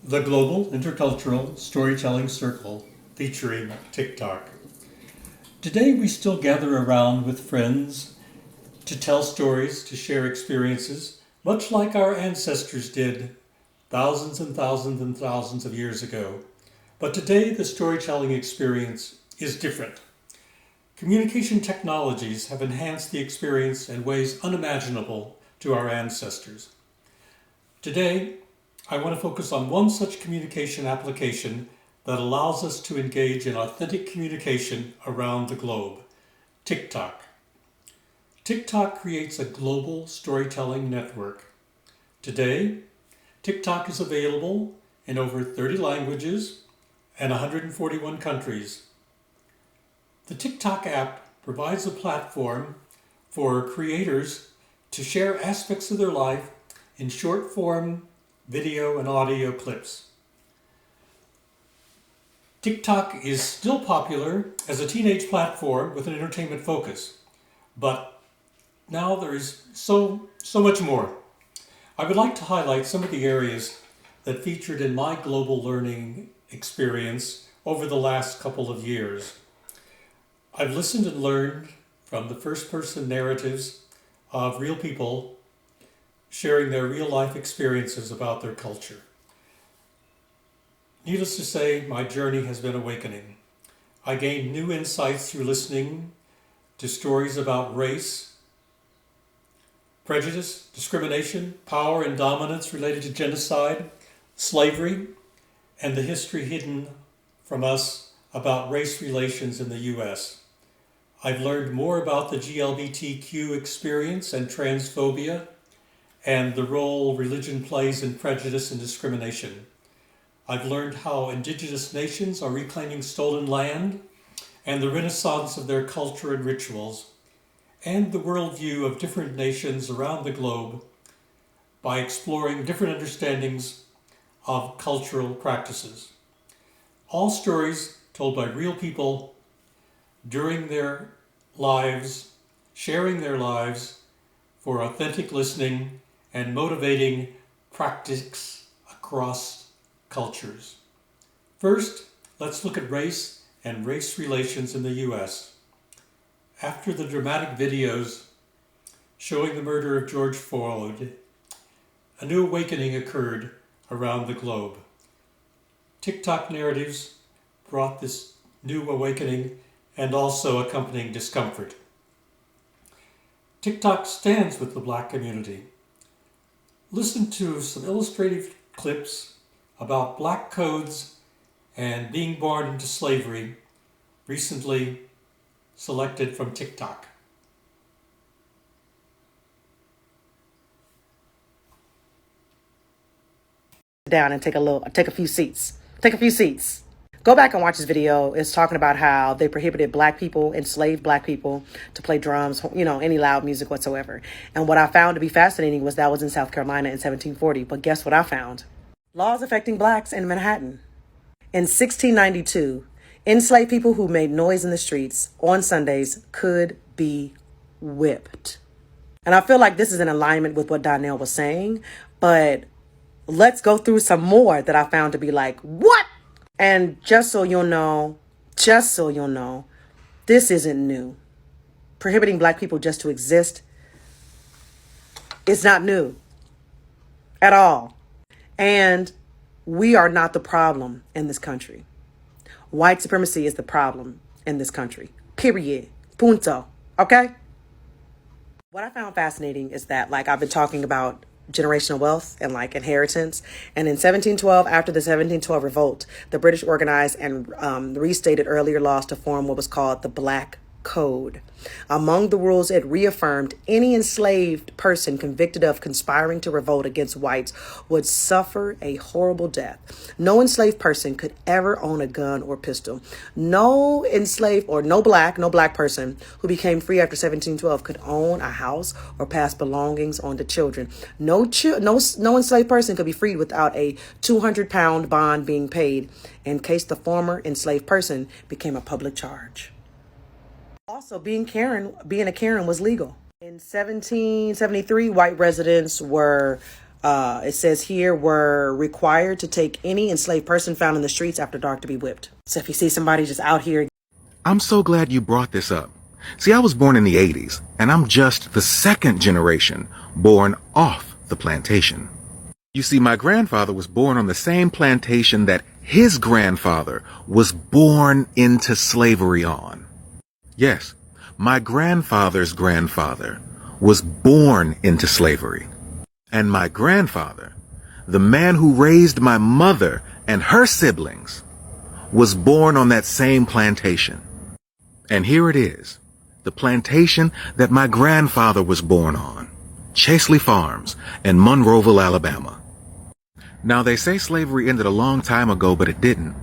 the Global Intercultural Storytelling Circle featuring Tik Tok. Today we still gather around with friends to tell stories, to share experiences, much like our ancestors did thousands and thousands and thousands of years ago. But today the storytelling experience is different. Communication technologies have enhanced the experience in ways unimaginable to our ancestors. Today, I want to focus on one such communication application that allows us to engage in authentic communication around the globe, Tik Tok. Tik Tok creates a global storytelling network. Today, Tik Tok is available in over 30 languages and 141 countries. The Tik Tok app provides a platform for creators to share aspects of their life in short form video and audio clips. Tik Tok is still popular as a teenage platform with an entertainment focus, but now there is so much more. I would like to highlight some of the areas that featured in my global learning experience over the last couple of years. I've listened and learned from the first-person narratives of real people sharing their real-life experiences about their culture. Needless to say, my journey has been awakening. I gained new insights through listening to stories about race, prejudice, discrimination, power and dominance related to genocide, slavery, and the history hidden from us about race relations in the U.S. I've learned more about the GLBTQ experience and transphobia, and the role religion plays in prejudice and discrimination. I've learned how indigenous nations are reclaiming stolen land and the renaissance of their culture and rituals, and the worldview of different nations around the globe by exploring different understandings of cultural practices. All stories told by real people during their lives, sharing their lives for authentic listening and motivating practice across cultures. First, let's look at race and race relations in the U.S. After the dramatic videos showing the murder of George Floyd, a new awakening occurred around the globe. Tik Tok narratives brought this new awakening and also accompanying discomfort. Tik Tok stands with the Black community. Listen to some illustrative clips about Black codes and being born into slavery, recently selected from Tik Tok. Down and take a few seats. Go back and watch this video. It's talking about how they prohibited Black people, enslaved Black people to play drums, any loud music whatsoever. And what I found to be fascinating was that was in South Carolina in 1740. But guess what I found? Laws affecting Blacks in Manhattan. In 1692, enslaved people who made noise in the streets on Sundays could be whipped. And I feel like this is in alignment with what Donnell was saying, but let's go through some more that I found to be like, what? And just so you'll know, this isn't new. Prohibiting Black people just to exist is not new at all. And we are not the problem in this country. White supremacy is the problem in this country. Period. Punto. Okay? What I found fascinating is that, I've been talking about generational wealth and inheritance. And in 1712, after the 1712 revolt, the British organized and restated earlier laws to form what was called the Black Code. Among the rules, it reaffirmed any enslaved person convicted of conspiring to revolt against whites would suffer a horrible death. No enslaved person could ever own a gun or pistol. No enslaved or no black person who became free after 1712 could own a house or pass belongings on to children. No enslaved person could be freed without a 200-pound bond being paid in case the former enslaved person became a public charge. Also, being a Karen was legal. In 1773, white residents were It says here, were required to take any enslaved person found in the streets after dark to be whipped. So if you see somebody just out here. I'm so glad you brought this up. See, I was born in the 80s, and I'm just the second generation born off the plantation. You see, my grandfather was born on the same plantation that his grandfather was born into slavery on. Yes, my grandfather's grandfather was born into slavery. And my grandfather, the man who raised my mother and her siblings, was born on that same plantation. And here it is, the plantation that my grandfather was born on, Chaseley Farms in Monroeville, Alabama. Now, they say slavery ended a long time ago, but it didn't.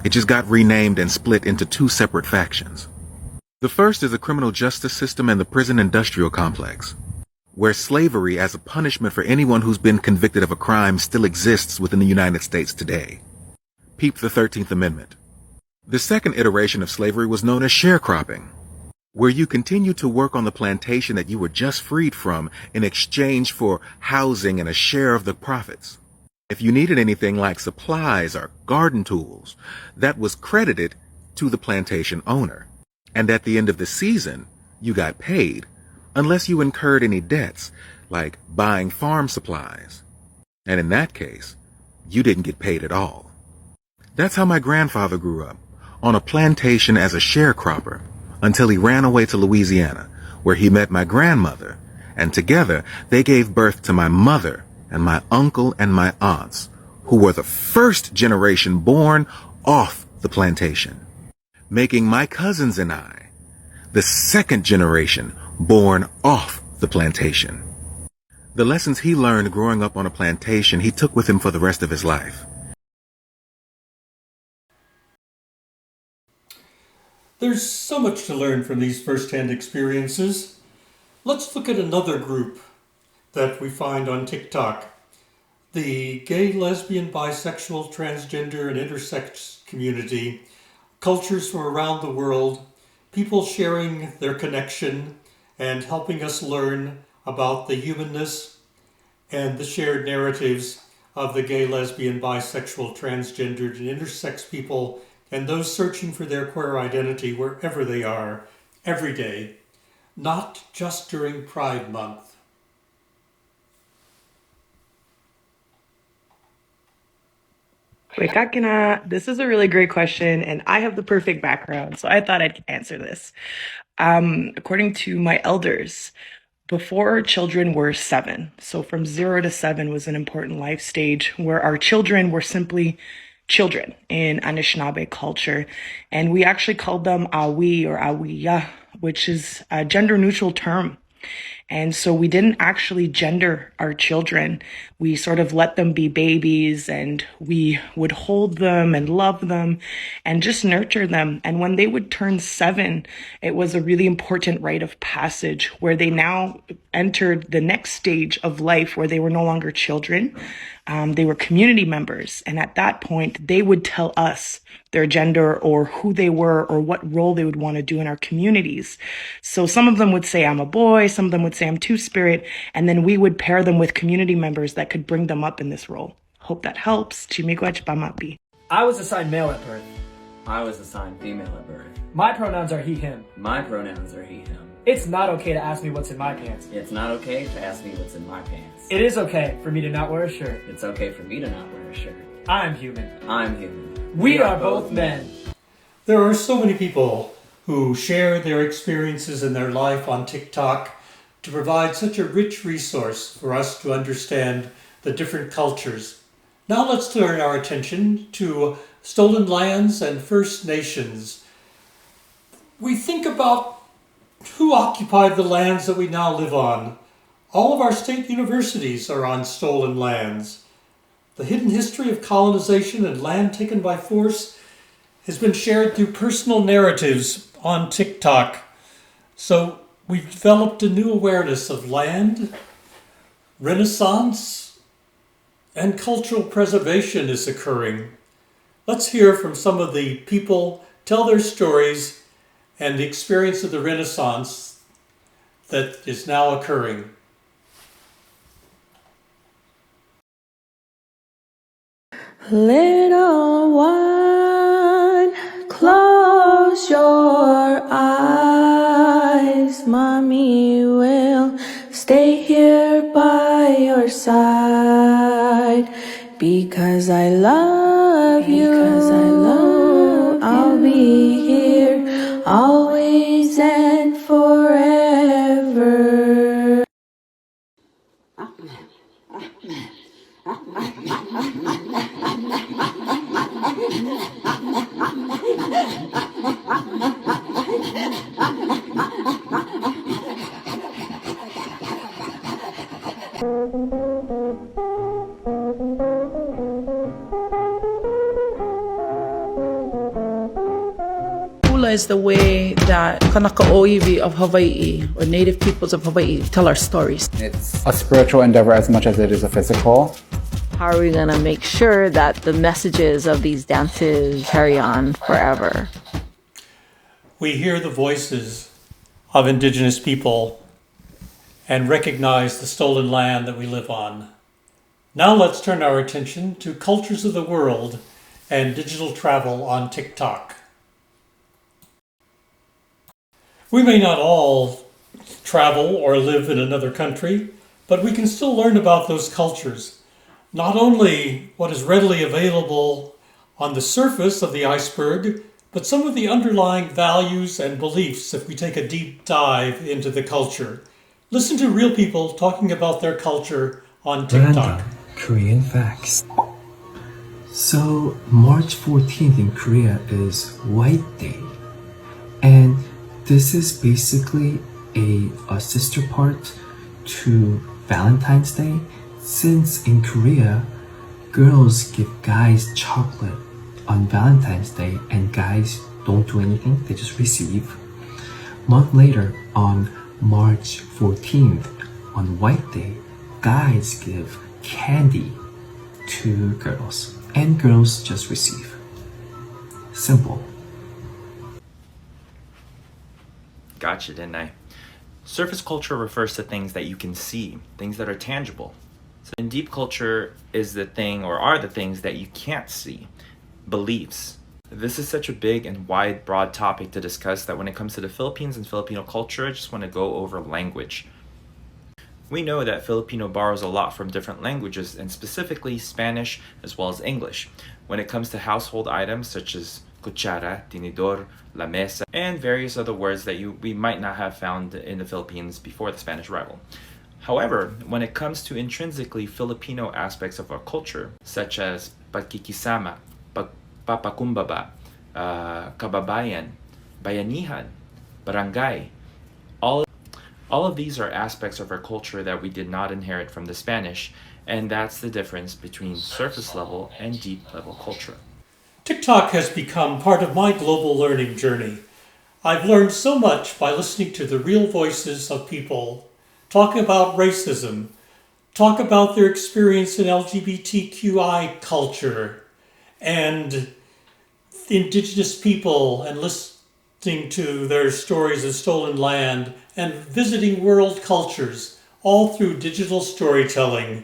It just got renamed and split into two separate factions. The first is the criminal justice system and the prison industrial complex, where slavery as a punishment for anyone who's been convicted of a crime still exists within the United States today. Peep the 13th Amendment. The second iteration of slavery was known as sharecropping, where you continue to work on the plantation that you were just freed from in exchange for housing and a share of the profits. If you needed anything like supplies or garden tools, that was credited to the plantation owner. And at the end of the season, you got paid, unless you incurred any debts, like buying farm supplies. And in that case, you didn't get paid at all. That's how my grandfather grew up, on a plantation as a sharecropper, until he ran away to Louisiana, where he met my grandmother, and together they gave birth to my mother and my uncle and my aunts, who were the first generation born off the plantation, making my cousins and I the second generation born off the plantation. The lessons he learned growing up on a plantation, he took with him for the rest of his life. There's so much to learn from these first-hand experiences. Let's look at another group that we find on TikTok. The gay, lesbian, bisexual, transgender, and intersex community, cultures from around the world, people sharing their connection and helping us learn about the humanness and the shared narratives of the gay, lesbian, bisexual, transgendered, and intersex people and those searching for their queer identity wherever they are, every day, not just during Pride Month. This is a really great question, and I have the perfect background, so I thought I'd answer this. According to my elders, before children were 7, so from 0 to 7 was an important life stage where our children were simply children in Anishinaabe culture, and we actually called them awi or awiya, which is a gender neutral term. And so we didn't actually gender our children. We sort of let them be babies and we would hold them and love them and just nurture them. And when they would turn 7, it was a really important rite of passage where they now entered the next stage of life where they were no longer children. They were community members. And at that point, they would tell us their gender or who they were or what role they would want to do in our communities. So some of them would say, I'm a boy. Some of them would say, I'm Two-Spirit. And then we would pair them with community members that could bring them up in this role. Hope that helps. Chimiigwech Bamapi. I was assigned male at birth. I was assigned female at birth. My pronouns are he, him. My pronouns are he, him. It's not okay to ask me what's in my pants. It's not okay to ask me what's in my pants. It is okay for me to not wear a shirt. It's okay for me to not wear a shirt. I'm human. I'm human. We are both men. There are so many people who share their experiences in their life on TikTok to provide such a rich resource for us to understand the different cultures. Now let's turn our attention to stolen lands and First Nations. We think about who occupied the lands that we now live on. All of our state universities are on stolen lands. The hidden history of colonization and land taken by force has been shared through personal narratives on TikTok. So we've developed a new awareness of land, renaissance, and cultural preservation is occurring. Let's hear from some of the people tell their stories and the experience of the Renaissance that is now occurring. Little one, close your eyes. Mommy will stay here by your side. Because I love you. I'll be here always and forever. Hula is the way that Kanaka-Oiwi of Hawaii, or native peoples of Hawaii, tell our stories. It's a spiritual endeavor as much as it is a physical. How are we going to make sure that the messages of these dances carry on forever? We hear the voices of Indigenous people and recognize the stolen land that we live on. Now let's turn our attention to cultures of the world and digital travel on Tik Tok. We may not all travel or live in another country, but we can still learn about those cultures. Not only what is readily available on the surface of the iceberg, but some of the underlying values and beliefs if we take a deep dive into the culture. Listen to real people talking about their culture on TikTok. Random Korean facts. So March 14th in Korea is White Day, and this is basically a sister part to Valentine's Day, since in Korea girls give guys chocolate on Valentine's Day and guys don't do anything, they just receive. A month later, on March 14th, on White Day, guys give candy to girls and girls just receive. Simple. Gotcha, didn't I? Surface culture refers to things that you can see, things that are tangible. So in deep culture is the thing, or are the things that you can't see, beliefs. This is such a big and wide, broad topic to discuss that when it comes to the Philippines and Filipino culture, I just want to go over language. We know that Filipino borrows a lot from different languages, and specifically Spanish as well as English, when it comes to household items such as cuchara, tinidor, la mesa, and various other words that we might not have found in the Philippines before the Spanish arrival. However, when it comes to intrinsically Filipino aspects of our culture, such as pagkikisama, papakumbaba, kababayan, bayanihan, barangay, all of these are aspects of our culture that we did not inherit from the Spanish, and that's the difference between surface level and deep level culture. TikTok has become part of my global learning journey. I've learned so much by listening to the real voices of people talk about racism, talk about their experience in LGBTQI culture, and Indigenous people, and listening to their stories of stolen land, and visiting world cultures, all through digital storytelling.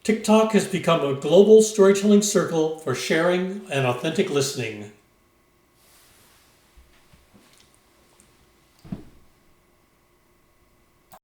TikTok has become a global storytelling circle for sharing and authentic listening.